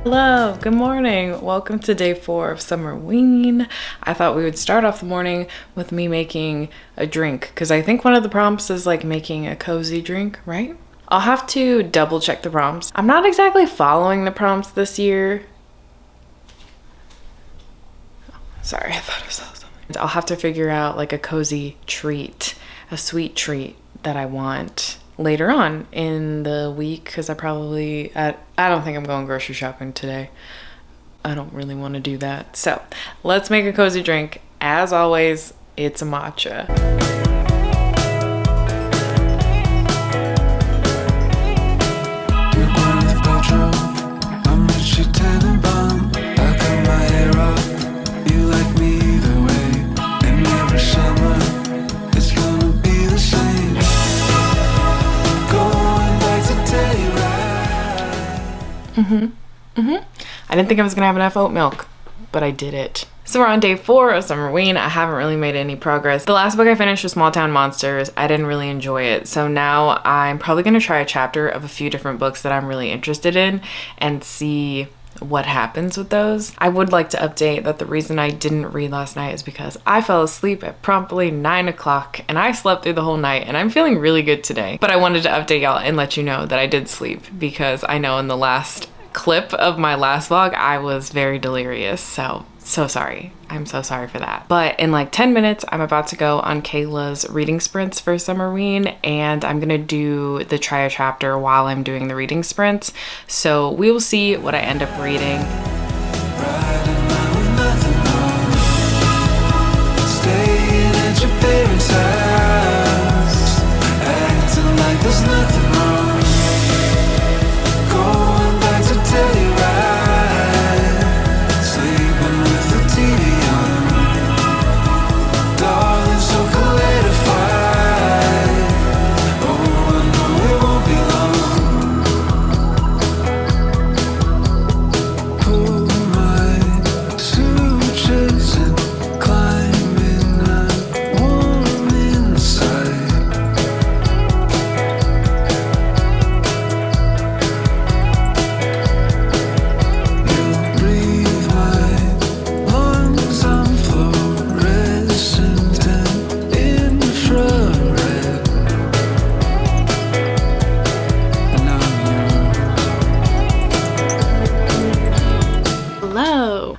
Hello, good morning. Welcome to day 4 of Summerween. I thought we would start off the morning with me making a drink because I think one of the prompts is like making a cozy drink, right? I'll have to double check the prompts. I'm not exactly following the prompts this year. Sorry, I thought I saw something. I'll have to figure out like a cozy treat, a sweet treat that I want later on in the week because I don't think I'm going grocery shopping today. I don't really want to do that. So let's make a cozy drink. As always, it's a matcha. I didn't think I was gonna have enough oat milk, but I did it. So we're on day 4 of Summerween. I haven't really made any progress. The last book I finished was Small Town Monsters. I didn't really enjoy it. So now I'm probably gonna try a chapter of a few different books that I'm really interested in and see what happens with those. I would like to update that the reason I didn't read last night is because I fell asleep at promptly 9 o'clock and I slept through the whole night and I'm feeling really good today. But I wanted to update y'all and let you know that I did sleep because I know in the last clip of my last vlog I was very delirious, so sorry. I'm so sorry for that. But in like 10 minutes I'm about to go on Kayla's reading sprints for Summerween and I'm gonna do the try a chapter while I'm doing the reading sprints, so we will see what I end up reading.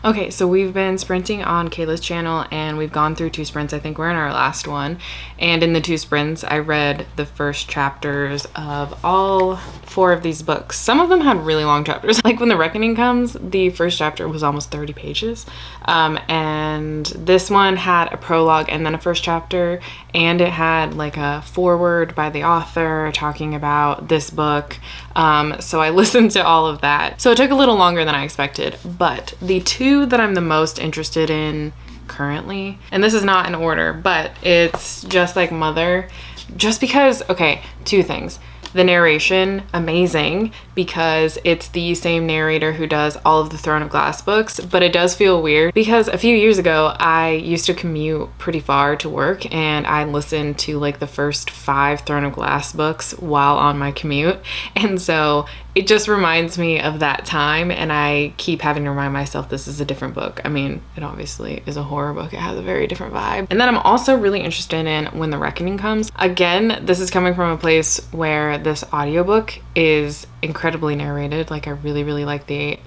Okay, so we've been sprinting on Kayla's channel and we've gone through 2 sprints. I think we're in our last one. And in the 2 sprints, I read the first chapters of all 4 of these books. Some of them had really long chapters. Like when The Reckoning comes, the first chapter was almost 30 pages. And this one had a prologue and then a first chapter. And it had like a foreword by the author talking about this book. So I listened to all of that. So it took a little longer than I expected, but the 2 that I'm the most interested in currently, and this is not in order, but it's Just Like Mother, just because, okay, 2 things. The narration, amazing, because it's the same narrator who does all of the Throne of Glass books, but it does feel weird because a few years ago I used to commute pretty far to work and I listened to like the first 5 Throne of Glass books while on my commute, and so it just reminds me of that time and I keep having to remind myself this is a different book. I mean, it obviously is a horror book. It has a very different vibe. And then I'm also really interested in When the Reckoning Comes. Again, this is coming from a place where this audiobook is incredibly narrated. Like I really like the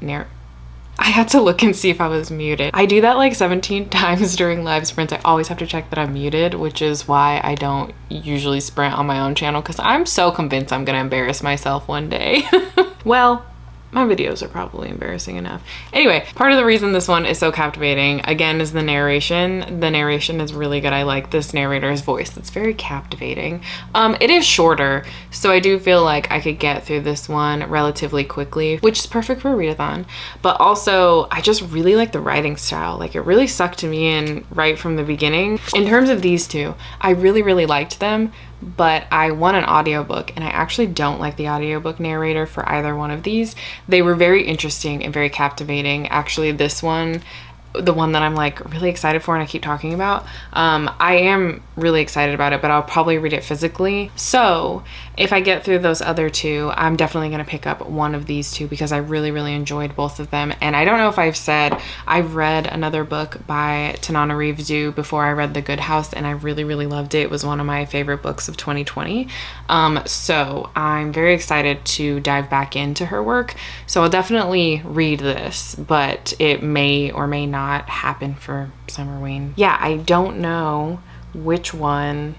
I had to look and see if I was muted. I do that like 17 times during live sprints. I always have to check that I'm muted, which is why I don't usually sprint on my own channel because I'm so convinced I'm gonna embarrass myself one day. Well, My videos are probably embarrassing enough. Anyway, part of the reason this one is so captivating, again, is the narration. The narration is really good. I like this narrator's voice. It's very captivating. It is shorter, so I do feel like I could get through this one relatively quickly, which is perfect for a readathon. But also, I just really like the writing style. Like, it really sucked me in right from the beginning. In terms of these two, I really, really liked them, but I want an audiobook, and I actually don't like the audiobook narrator for either one of these. They were very interesting and very captivating. Actually, this one, the one that I'm like really excited for and I keep talking about, I am really excited about it, but I'll probably read it physically. So if I get through those other two, I'm definitely going to pick up one of these two because I really, really enjoyed both of them. And I don't know if I've said, I've read another book by Tananarive before I read The Good House, and I really, really loved it. It was one of my favorite books of 2020. So I'm very excited to dive back into her work. So I'll definitely read this, but it may or may not happen for Summerween. Yeah, I don't know which one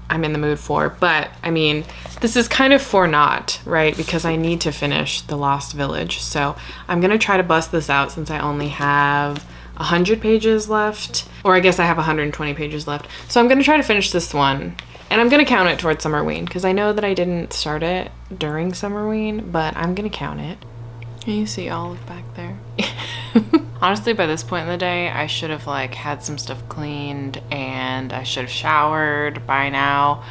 I'm in the mood for, but I mean, this is kind of for naught, right? Because I need to finish The Lost Village. So I'm gonna try to bust this out since I only have 100 pages left, or I guess I have 120 pages left. So I'm gonna try to finish this one, and I'm gonna count it towards Summerween because I know that I didn't start it during Summerween, but I'm gonna count it. Can you see Olive back there? Honestly, by this point in the day, I should have like had some stuff cleaned and I should have showered by now.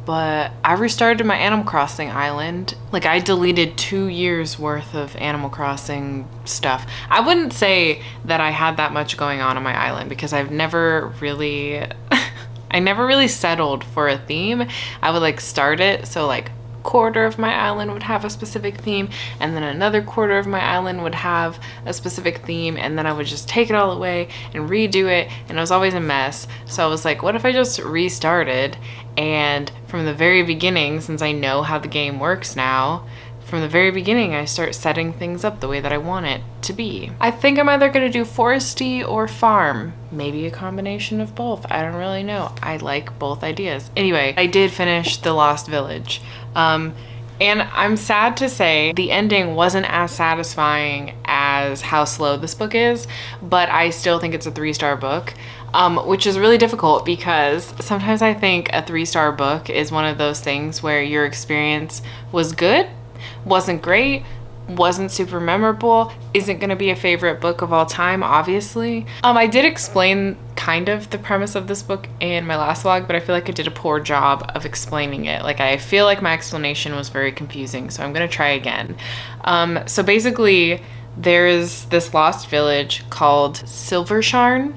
But I restarted my Animal Crossing island. Like, I deleted 2 years worth of Animal Crossing stuff. I wouldn't say that I had that much going on my island because I've never really, I never really settled for a theme. I would like start it, so like quarter of my island would have a specific theme, and then another quarter of my island would have a specific theme, and then I would just take it all away and redo it, and it was always a mess. So I was like, what if I just restarted, and from the very beginning, since I know how the game works now, from the very beginning I start setting things up the way that I want it to be. I think I'm either gonna do foresty or farm, maybe a combination of both. I don't really know. I like both ideas. Anyway, I did finish The Lost Village. And I'm sad to say the ending wasn't as satisfying as how slow this book is, but I still think it's a 3-star book, which is really difficult because sometimes I think a 3-star book is one of those things where your experience was good, wasn't great, wasn't super memorable, isn't gonna be a favorite book of all time, obviously. I did explain kind of the premise of this book in my last vlog, but I feel like I did a poor job of explaining it. Like, I feel like my explanation was very confusing, so I'm gonna try again. So basically, there's this lost village called Silversharn,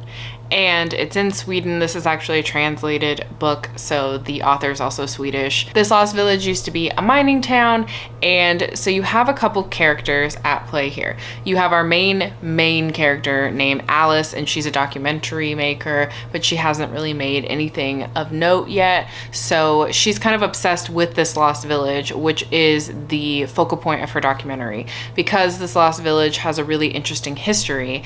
and it's in Sweden. This is actually a translated book, so the author is also Swedish. This lost village used to be a mining town, and so you have a couple characters at play here. You have our main character named Alice, and she's a documentary maker, but she hasn't really made anything of note yet. So she's kind of obsessed with this lost village, which is the focal point of her documentary, because this lost village has a really interesting history.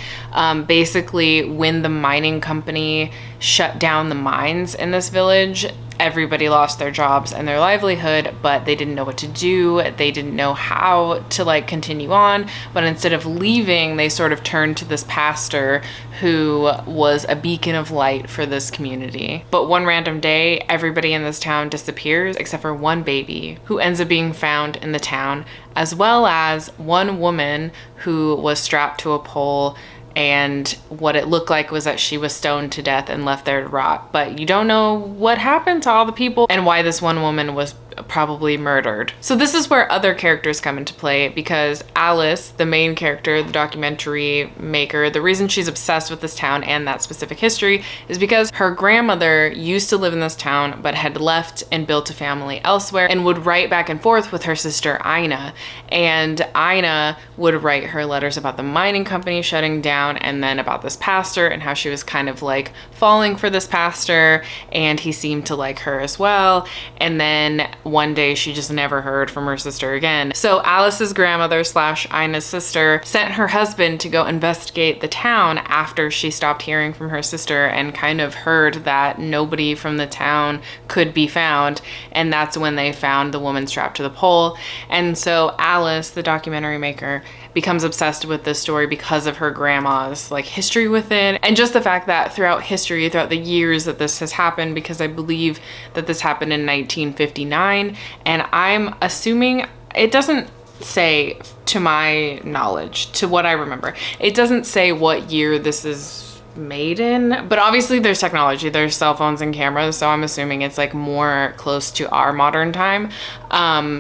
Basically, when the mining company shut down the mines in this village, everybody lost their jobs and their livelihood, but they didn't know what to do. They didn't know how to like continue on, but instead of leaving, they sort of turned to this pastor who was a beacon of light for this community. But one random day, everybody in this town disappears except for one baby who ends up being found in the town, as well as one woman who was strapped to a pole, and what it looked like was that she was stoned to death and left there to rot. But you don't know what happened to all the people and why this one woman was probably murdered. So this is where other characters come into play, because Alice, the main character, the documentary maker, the reason she's obsessed with this town and that specific history is because her grandmother used to live in this town but had left and built a family elsewhere, and would write back and forth with her sister Ina, and Ina would write her letters about the mining company shutting down, and then about this pastor and how she was kind of like falling for this pastor, and he seemed to like her as well. And then one one day she just never heard from her sister again. So Alice's grandmother slash Ina's sister sent her husband to go investigate the town after she stopped hearing from her sister and kind of heard that nobody from the town could be found. And that's when they found the woman strapped to the pole. And so Alice, the documentary maker, becomes obsessed with this story because of her grandma's like history with it, and just the fact that throughout history, throughout the years that this has happened, because I believe that this happened in 1959, and I'm assuming it doesn't say, to my knowledge, to what I remember, it doesn't say what year this is made in, but obviously there's technology, there's cell phones and cameras, so I'm assuming it's like more close to our modern time.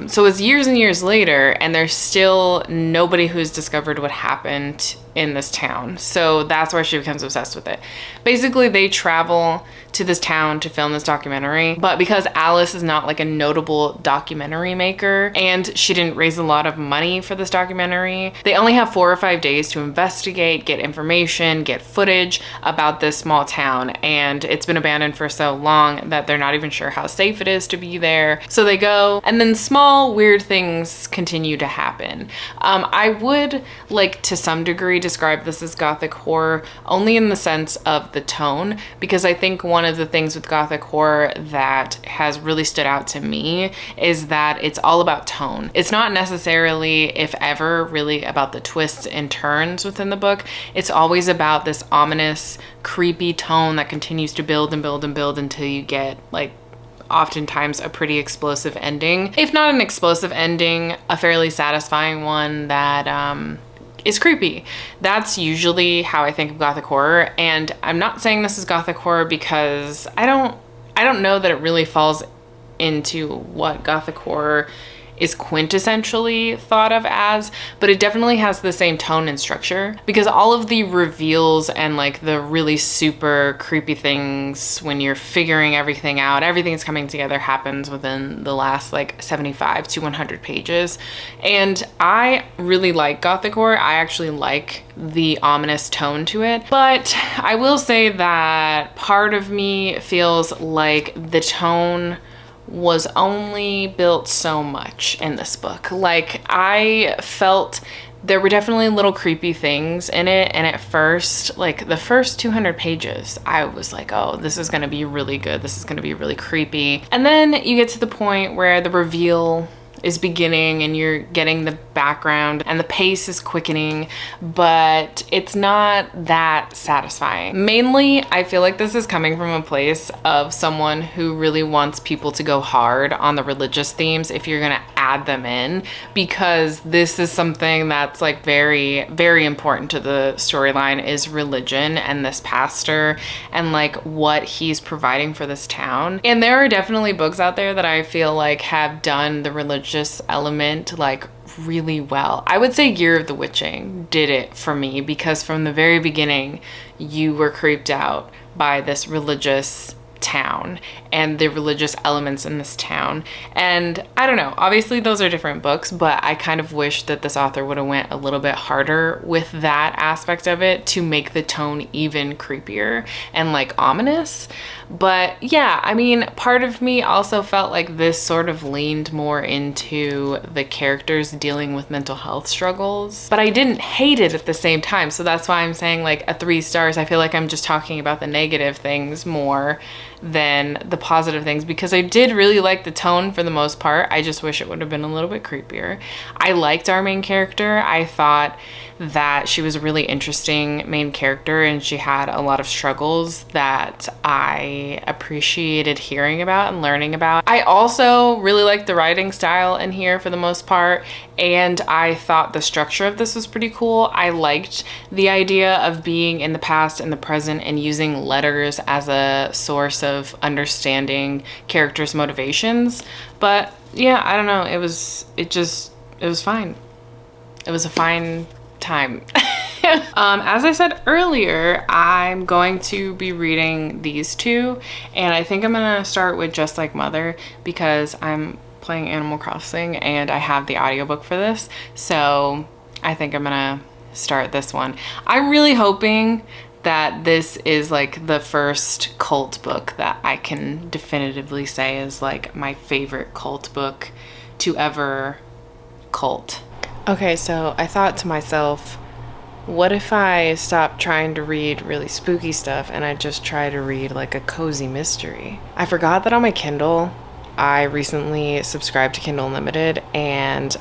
So it's years and years later, and there's still nobody who's discovered what happened in this town. So that's where she becomes obsessed with it. Basically, they travel to this town to film this documentary, but because Alice is not like a notable documentary maker and she didn't raise a lot of money for this documentary, they only have 4 or 5 days to investigate, get information, get footage about this small town, and it's been abandoned for so long that they're not even sure how safe it is to be there. So they go, and then small weird things continue to happen. I would like to some degree describe this as gothic horror only in the sense of the tone, because I think one of the things with gothic horror that has really stood out to me is that it's all about tone. It's not necessarily, if ever, really about the twists and turns within the book. It's always about this ominous, creepy tone that continues to build and build and build until you get like oftentimes a pretty explosive ending. If not an explosive ending, a fairly satisfying one that is creepy. That's usually how I think of gothic horror, and I'm not saying this is gothic horror because I don't know that it really falls into what gothic horror is quintessentially thought of as, but it definitely has the same tone and structure, because all of the reveals and like the really super creepy things when you're figuring everything out, everything's coming together, happens within the last like 75 to 100 pages. And I really like gothic horror. I actually like the ominous tone to it, but I will say that part of me feels like the tone was only built so much in this book. Like, I felt there were definitely little creepy things in it, and at first, like the first 200 pages, I was like, oh, this is gonna be really good, this is gonna be really creepy. And then you get to the point where the reveal is beginning and you're getting the background and the pace is quickening, but it's not that satisfying. Mainly, I feel like this is coming from a place of someone who really wants people to go hard on the religious themes if you're gonna add them in, because this is something that's like very, very important to the storyline, is religion and this pastor and like what he's providing for this town. And there are definitely books out there that I feel like have done the religious element like really well. I would say Year of the Witching did it for me, because from the very beginning you were creeped out by this religious town and the religious elements in this town. And I don't know, obviously those are different books, but I kind of wish that this author would have went a little bit harder with that aspect of it to make the tone even creepier and like ominous. But yeah, I mean, part of me also felt like this sort of leaned more into the characters dealing with mental health struggles, but I didn't hate it at the same time. So that's why I'm saying like a 3 stars. I feel like I'm just talking about the negative things more than the positive things, because I did really like the tone for the most part. I just wish it would have been a little bit creepier. I liked our main character. I thought that she was a really interesting main character, and she had a lot of struggles that I appreciated hearing about and learning about. I also really liked the writing style in here for the most part, and I thought the structure of this was pretty cool. I liked the idea of being in the past and the present and using letters as a source of understanding characters' motivations. But yeah, I don't know, it was fine. It was a fine time. As I said earlier, I'm going to be reading these 2, and I think I'm gonna start with Just Like Mother, because I'm playing Animal Crossing and I have the audiobook for this, so I think I'm gonna start this one. I'm really hoping that this is like the first cult book that I can definitively say is like my favorite cult book to ever cult. Okay, so I thought to myself, what if I stopped trying to read really spooky stuff and I just try to read like a cozy mystery? I forgot that on my Kindle, I recently subscribed to Kindle Unlimited, and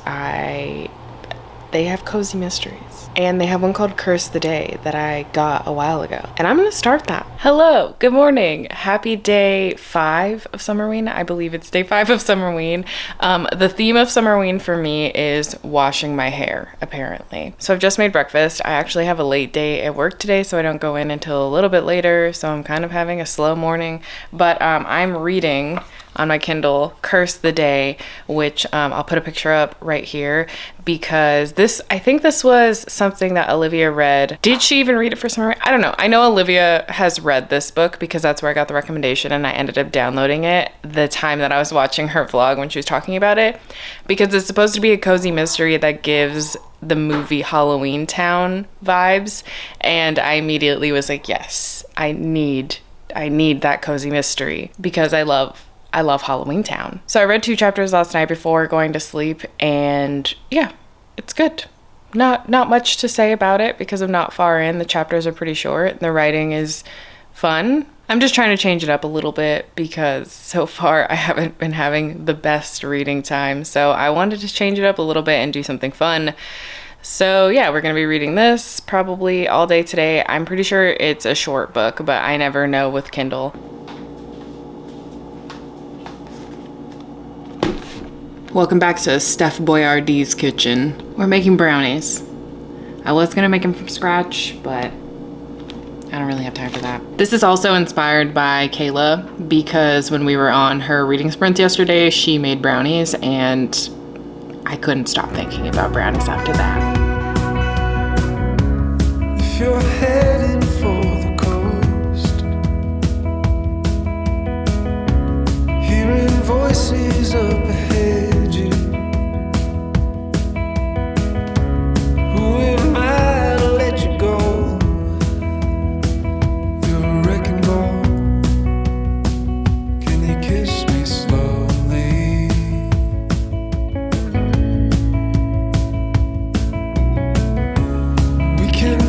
they have cozy mysteries. And they have one called Curse the Day that I got a while ago. And I'm gonna start that. Hello, good morning. Happy day 5 of Summerween. I believe it's day 5 of Summerween. The theme of Summerween for me is washing my hair, apparently. So I've just made breakfast. I actually have a late day at work today, so I don't go in until a little bit later. So I'm kind of having a slow morning. But I'm reading on my Kindle Curse the Day, which I'll put a picture up right here, because I think this was something that Olivia read. Did she even read it for Summer? I don't know. I know Olivia has read this book because that's where I got the recommendation, and I ended up downloading it the time that I was watching her vlog when she was talking about it, because it's supposed to be a cozy mystery that gives the movie Halloween Town vibes, and I immediately was like, yes, I need that cozy mystery because I love Halloween Town. So I read 2 chapters last night before going to sleep, and yeah, it's good. Not much to say about it because I'm not far in. The chapters are pretty short. The writing is fun. I'm just trying to change it up a little bit because so far I haven't been having the best reading time. So I wanted to change it up a little bit and do something fun. So yeah, we're gonna be reading this probably all day today. I'm pretty sure it's a short book, but I never know with Kindle. Welcome back to Steph Boyardee's kitchen. We're making brownies. I was gonna make them from scratch, but I don't really have time for that. This is also inspired by Kayla because when we were on her reading sprint yesterday, she made brownies and I couldn't stop thinking about brownies after that. If you're heading for the coast, hearing voices up ahead,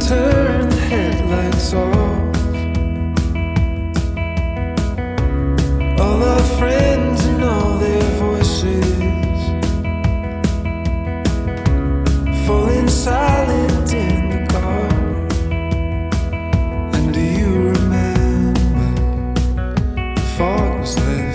turn the headlights off. All our friends and all their voices falling silent in the car. And do you remember the fog was lifting?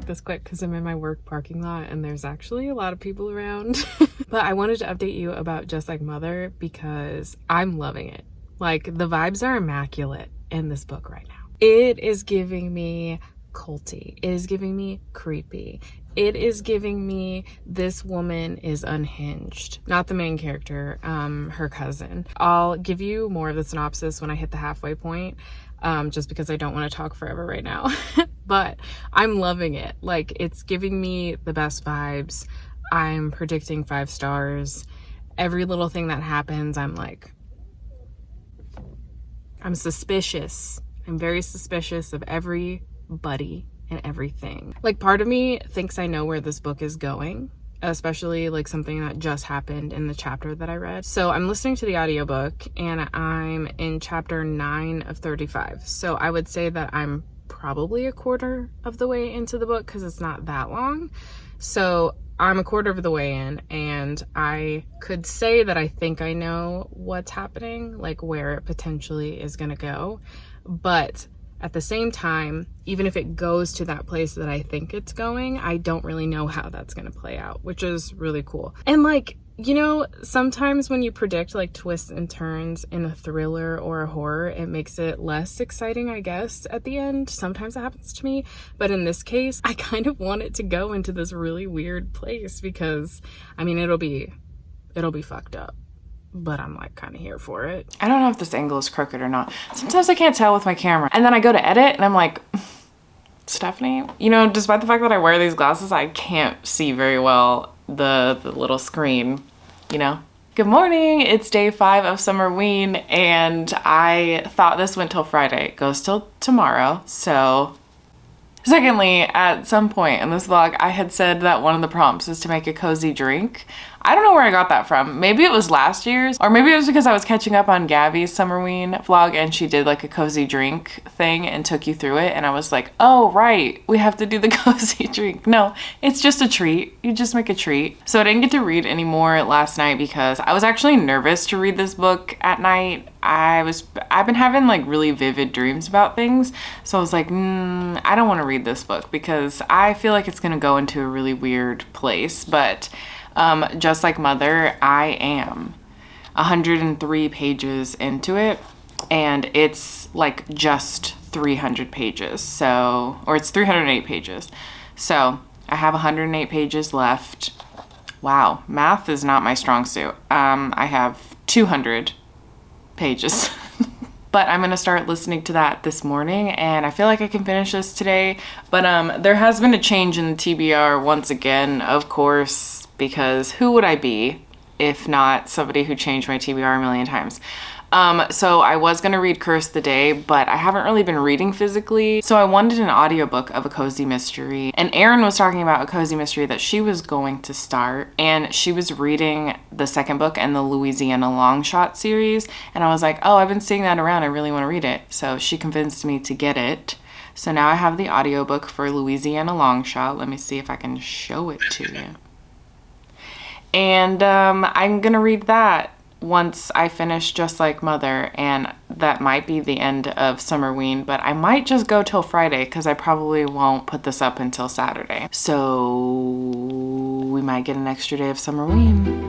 This quick because I'm in my work parking lot and there's actually a lot of people around. But I wanted to update you about Just Like Mother because I'm loving it. Like, the vibes are immaculate in this book right now. It is giving me culty. It is giving me creepy. It is giving me this woman is unhinged. Not the main character, her cousin. I'll give you more of the synopsis when I hit the halfway point. Just because I don't want to talk forever right now. But I'm loving it. Like, it's giving me the best vibes. I'm predicting 5 stars. Every little thing that happens, I'm suspicious. I'm very suspicious of everybody and everything. Like, part of me thinks I know where this book is going, especially like something that just happened in the chapter that I read. So I'm listening to the audiobook and I'm in chapter 9 of 35. So I would say that I'm probably a quarter of the way into the book because it's not that long. So I'm a quarter of the way in and I could say that I think I know what's happening, like where it potentially is gonna go. But at the same time, even if it goes to that place that I think it's going, I don't really know how that's gonna play out, which is really cool. And like, you know, sometimes when you predict like twists and turns in a thriller or a horror, it makes it less exciting, I guess, at the end. Sometimes it happens to me. But in this case, I kind of want it to go into this really weird place because, I mean, it'll be fucked up. But I'm like kind of here for it. I don't know if this angle is crooked or not. Sometimes I can't tell with my camera. And then I go to edit and I'm like, Stephanie, you know, despite the fact that I wear these glasses, I can't see very well the little screen, you know? Good morning, it's day 5 of Summerween, and I thought this went till Friday. It goes till tomorrow, so... Secondly, at some point in this vlog, I had said that one of the prompts is to make a cozy drink. I don't know where I got that from. Maybe it was last year's, or maybe it was because I was catching up on Gabby's Summerween vlog and she did like a cozy drink thing and took you through it, and I was like, oh right, we have to do the cozy drink. No, it's just a treat. You just make a treat. So I didn't get to read any more last night because I was actually nervous to read this book at night. I've been having like really vivid dreams about things, so I was like, I don't want to read this book because I feel like it's gonna go into a really weird place. But just like Mother, I am 103 pages into it, and it's like just 300 pages, so, or it's 308 pages, so I have 108 pages left. Wow, math is not my strong suit. I have 200 pages. But I'm gonna start listening to that this morning, and I feel like I can finish this today. But there has been a change in the TBR once again, of course, because who would I be if not somebody who changed my TBR a million times? So I was gonna read Curse the Day, but I haven't really been reading physically. So I wanted an audiobook of a cozy mystery. And Erin was talking about a cozy mystery that she was going to start. And she was reading the second book in the Louisiana Longshot series. And I was like, oh, I've been seeing that around. I really want to read it. So she convinced me to get it. So now I have the audiobook for Louisiana Longshot. Let me see if I can show it to you. And I'm gonna read that once I finish Just Like Mother, and that might be the end of Summerween, but I might just go till Friday because I probably won't put this up until Saturday. So we might get an extra day of Summerween.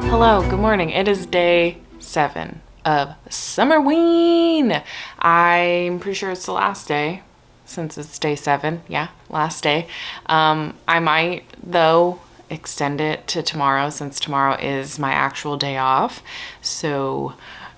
Hello, good morning. It is day 7 of Summerween. I'm pretty sure it's the last day since it's day 7. Yeah, last day. I might, though, extend it to tomorrow since tomorrow is my actual day off. So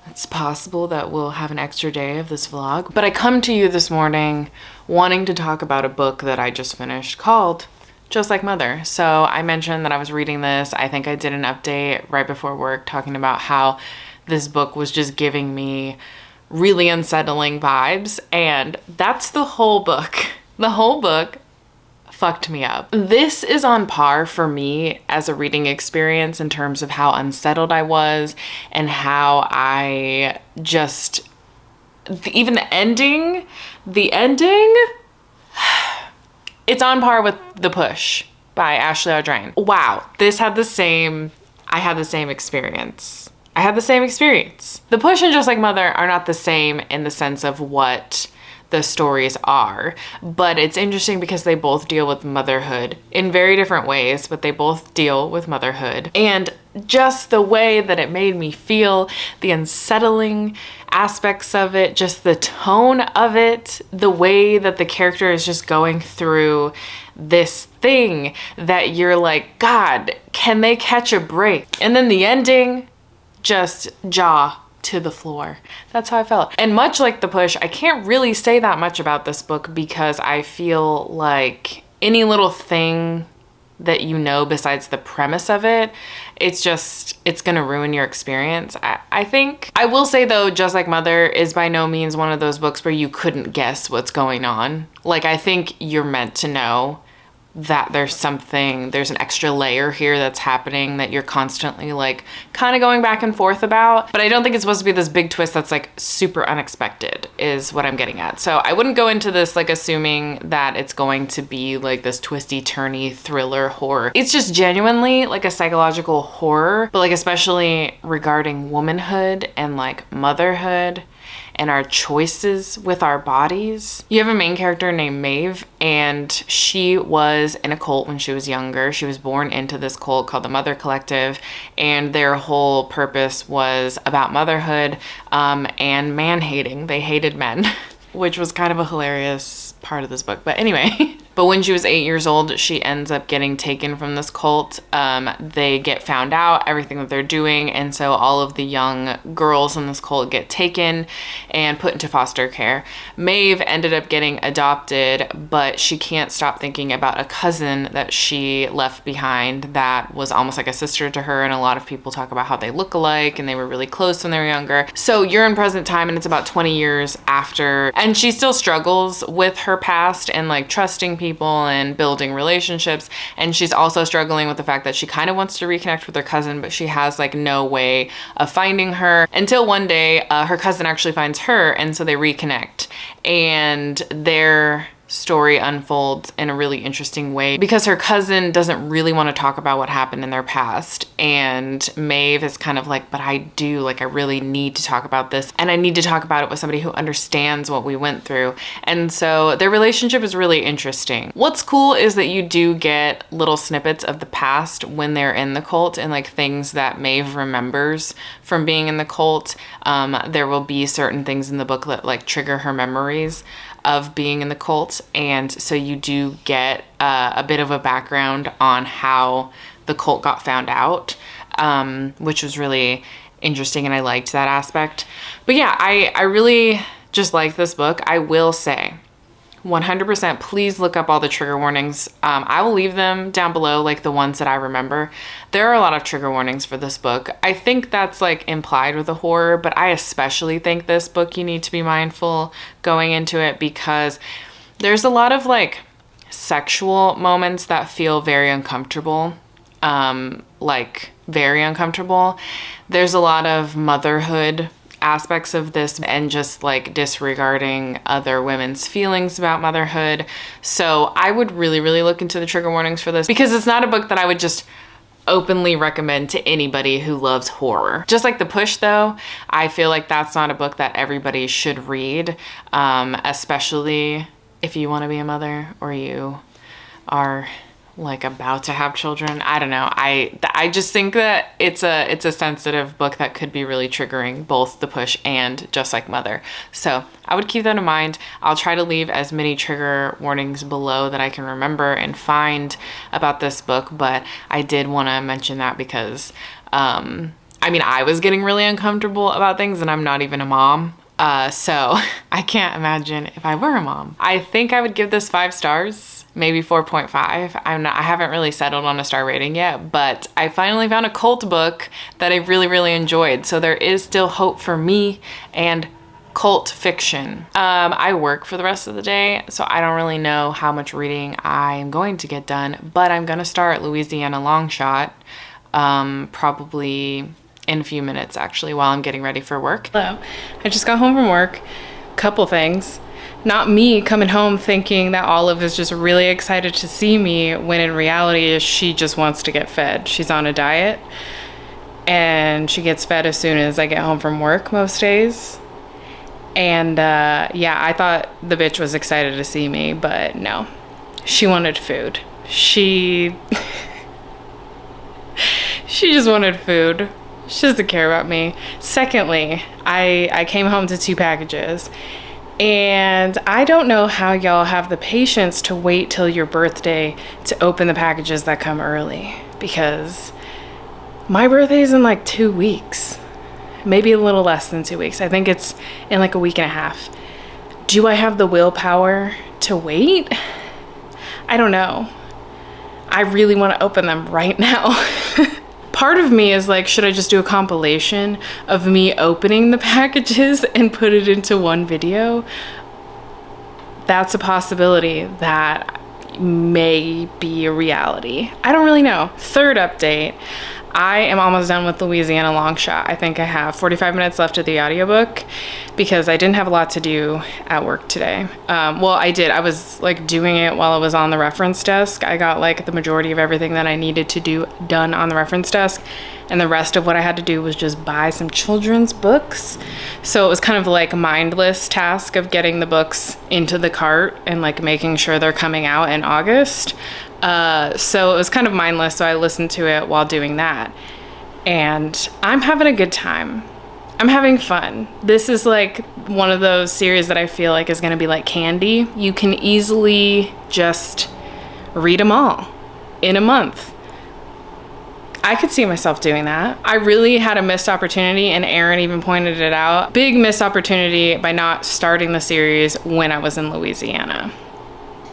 it's possible that we'll have an extra day of this vlog. But I come to you this morning wanting to talk about a book that I just finished called Just Like Mother. So I mentioned that I was reading this. I think I did an update right before work talking about how this book was just giving me really unsettling vibes, and that's the whole book. The whole book fucked me up. This is on par for me as a reading experience in terms of how unsettled I was and how I just, even the ending, it's on par with The Push by Ashley Audrain. Wow, I had the same experience. The Push and Just Like Mother are not the same in the sense of what the stories are, but it's interesting because they both deal with motherhood in very different ways, but they both deal with motherhood. And just the way that it made me feel, the unsettling aspects of it, just the tone of it, the way that the character is just going through this thing that you're like, God, can they catch a break? And then the ending, just jaw to the floor. That's how I felt. And much like The Push, I can't really say that much about this book because I feel like any little thing that you know besides the premise of it, it's gonna ruin your experience. I think. I will say though, Just Like Mother is by no means one of those books where you couldn't guess what's going on. Like, I think you're meant to know that there's an extra layer here that's happening that you're constantly like kind of going back and forth about. But I don't think it's supposed to be this big twist that's like super unexpected is what I'm getting at. So I wouldn't go into this like assuming that it's going to be like this twisty turny thriller horror. It's just genuinely like a psychological horror, but like especially regarding womanhood and like motherhood and our choices with our bodies. You have a main character named Maeve, and she was in a cult when she was younger. She was born into this cult called the Mother Collective, and their whole purpose was about motherhood and man-hating. They hated men, which was kind of a hilarious part of this book. But anyway, but when she was 8 years old, she ends up getting taken from this cult. They get found out, everything that they're doing, and so all of the young girls in this cult get taken and put into foster care. Maeve ended up getting adopted, but she can't stop thinking about a cousin that she left behind that was almost like a sister to her, and a lot of people talk about how they look alike and they were really close when they were younger. So you're in present time, and it's about 20 years after, and she still struggles with her past and like trusting people and building relationships, and she's also struggling with the fact that she kind of wants to reconnect with her cousin, but she has like no way of finding her until one day her cousin actually finds her, and so they reconnect, and their story unfolds in a really interesting way because her cousin doesn't really want to talk about what happened in their past, and Maeve is kind of like, but I do, like, I really need to talk about this, and I need to talk about it with somebody who understands what we went through. And so their relationship is really interesting. What's cool is that you do get little snippets of the past when they're in the cult, and like things that Maeve remembers from being in the cult. There will be certain things in the book that like trigger her memories of being in the cult, and so you do get a bit of a background on how the cult got found out, which was really interesting, and I liked that aspect. But yeah, I really just like this book. I will say 100% please look up all the trigger warnings. I will leave them down below, like the ones that I remember. There are a lot of trigger warnings for this book. I think that's like implied with the horror, but I especially think this book you need to be mindful going into it because there's a lot of like sexual moments that feel very uncomfortable, like very uncomfortable. There's a lot of motherhood aspects of this and just like disregarding other women's feelings about motherhood. So I would really, really look into the trigger warnings for this because it's not a book that I would just openly recommend to anybody who loves horror. Just like The Push though, I feel like that's not a book that everybody should read, especially if you want to be a mother or you are like about to have children. I don't know. I just think that it's a sensitive book that could be really triggering, both The Push and Just Like Mother. So I would keep that in mind. I'll try to leave as many trigger warnings below that I can remember and find about this book, but I did want to mention that because I mean, I was getting really uncomfortable about things and I'm not even a mom. So I can't imagine if I were a mom. I think I would give this 5 stars. Maybe 4.5. I haven't really settled on a star rating yet, but I finally found a cult book that I really, really enjoyed. So there is still hope for me and cult fiction. I work for the rest of the day, so I don't really know how much reading I am going to get done, but I'm gonna start Louisiana Longshot probably in a few minutes, actually, while I'm getting ready for work. Hello, I just got home from work. Couple things. Not me coming home thinking that Olive is just really excited to see me, when in reality she just wants to get fed. She's on a diet and she gets fed as soon as I get home from work most days. And yeah, I thought the bitch was excited to see me, but no, she wanted food. She just wanted food. She doesn't care about me. Secondly, I came home to 2 packages, and I don't know how y'all have the patience to wait till your birthday to open the packages that come early, because my birthday's in like 2 weeks, maybe a little less than 2 weeks. I think it's in like a week and a half. Do I have the willpower to wait? I don't know. I really want to open them right now. Part of me is like, should I just do a compilation of me opening the packages and put it into one video? That's a possibility that may be a reality. I don't really know. Third update. I am almost done with Louisiana Longshot. I think I have 45 minutes left of the audiobook because I didn't have a lot to do at work today. Well, I did. I was like doing it while I was on the reference desk. I got like the majority of everything that I needed to do done on the reference desk. And the rest of what I had to do was just buy some children's books. So it was kind of like a mindless task of getting the books into the cart and like making sure they're coming out in August. So it was kind of mindless, so I listened to it while doing that. And I'm having a good time. I'm having fun. This is like one of those series that I feel like is gonna be like candy. You can easily just read them all in a month. I could see myself doing that. I really had a missed opportunity, and Aaron even pointed it out. Big missed opportunity by not starting the series when I was in Louisiana.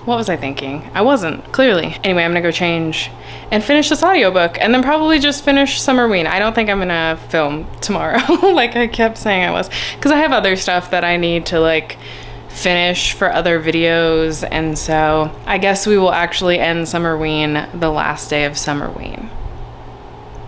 What was I thinking? I wasn't, clearly. Anyway, I'm gonna go change and finish this audiobook, and then probably just finish Summerween. I don't think I'm gonna film tomorrow like I kept saying I was, because I have other stuff that I need to like finish for other videos, and so I guess we will actually end Summerween the last day of Summerween.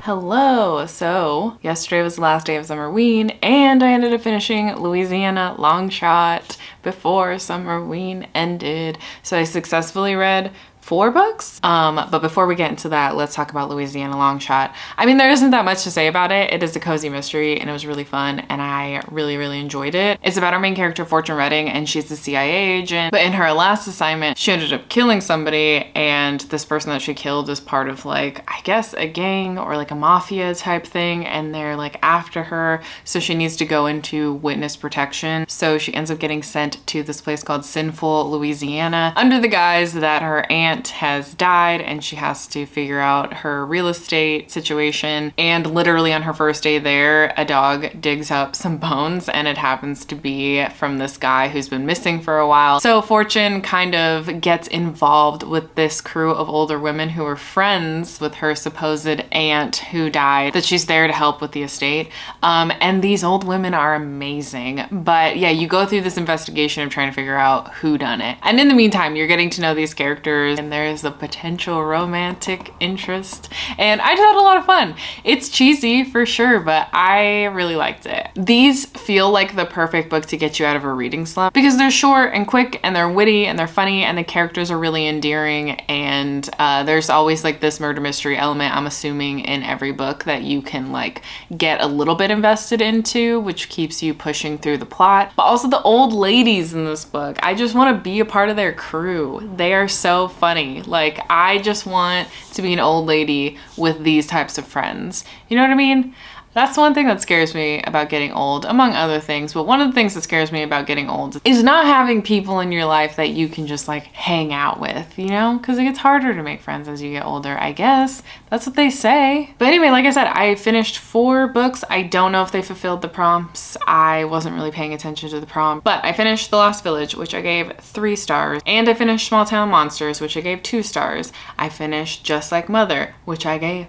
Hello! So, yesterday was the last day of Summerween, and I ended up finishing Louisiana Longshot before Summerween ended. So I successfully read 4 books. But before we get into that, let's talk about Louisiana Longshot. I mean, there isn't that much to say about it. It is a cozy mystery, and it was really fun, and I really, really enjoyed it. It's about our main character, Fortune Redding, and she's a CIA agent, but in her last assignment, she ended up killing somebody, and this person that she killed is part of like, I guess, a gang or like a mafia type thing, and they're like after her, so she needs to go into witness protection. So she ends up getting sent to this place called Sinful, Louisiana, under the guise that her aunt has died and she has to figure out her real estate situation. And literally on her first day there, a dog digs up some bones, and it happens to be from this guy who's been missing for a while. So Fortune kind of gets involved with this crew of older women who are friends with her supposed aunt who died, that she's there to help with the estate. And these old women are amazing. But yeah, you go through this investigation of trying to figure out who done it. And in the meantime, you're getting to know these characters, and there's a potential romantic interest, and I just had a lot of fun. It's cheesy for sure, but I really liked it. These feel like the perfect book to get you out of a reading slump, because they're short and quick, and they're witty, and they're funny, and the characters are really endearing, and there's always like this murder mystery element, I'm assuming, in every book that you can like get a little bit invested into, which keeps you pushing through the plot. But also the old ladies in this book, I just want to be a part of their crew. They are so funny. Like, I just want to be an old lady with these types of friends. You know what I mean? That's one thing that scares me about getting old, among other things. But one of the things that scares me about getting old is not having people in your life that you can just like hang out with, you know? Because it gets harder to make friends as you get older, I guess. That's what they say. But anyway, like I said, I finished 4 books. I don't know if they fulfilled the prompts. I wasn't really paying attention to the prompt. But I finished The Lost Village, which I gave 3 stars. And I finished Small Town Monsters, which I gave 2 stars. I finished Just Like Mother, which I gave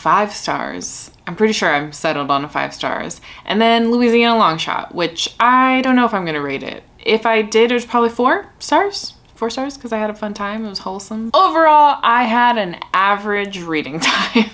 5 stars. I'm pretty sure I'm settled on a 5 stars. And then Louisiana Longshot, which I don't know if I'm gonna rate it. If I did, it was probably 4 stars. 4 stars because I had a fun time. It was wholesome. Overall, I had an average reading time.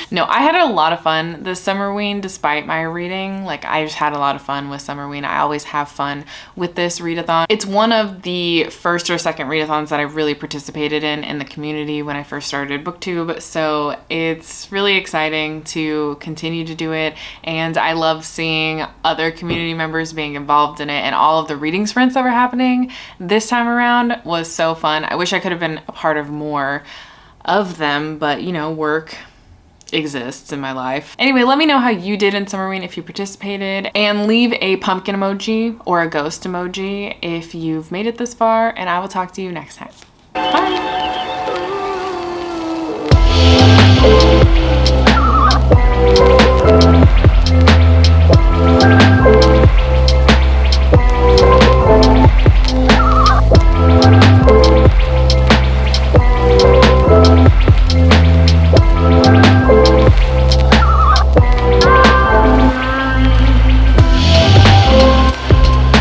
No, I had a lot of fun this Summerween despite my reading. Like, I just had a lot of fun with Summerween. I always have fun with this readathon. It's one of the first or second readathons that I really participated in the community when I first started BookTube. So it's really exciting to continue to do it. And I love seeing other community members being involved in it, and all of the reading sprints that were happening this time around was so fun. I wish I could have been a part of more of them, but you know, work exists in my life. Anyway, let me know how you did in Summerween if you participated, and leave a pumpkin emoji or a ghost emoji if you've made it this far, and I will talk to you next time. Bye!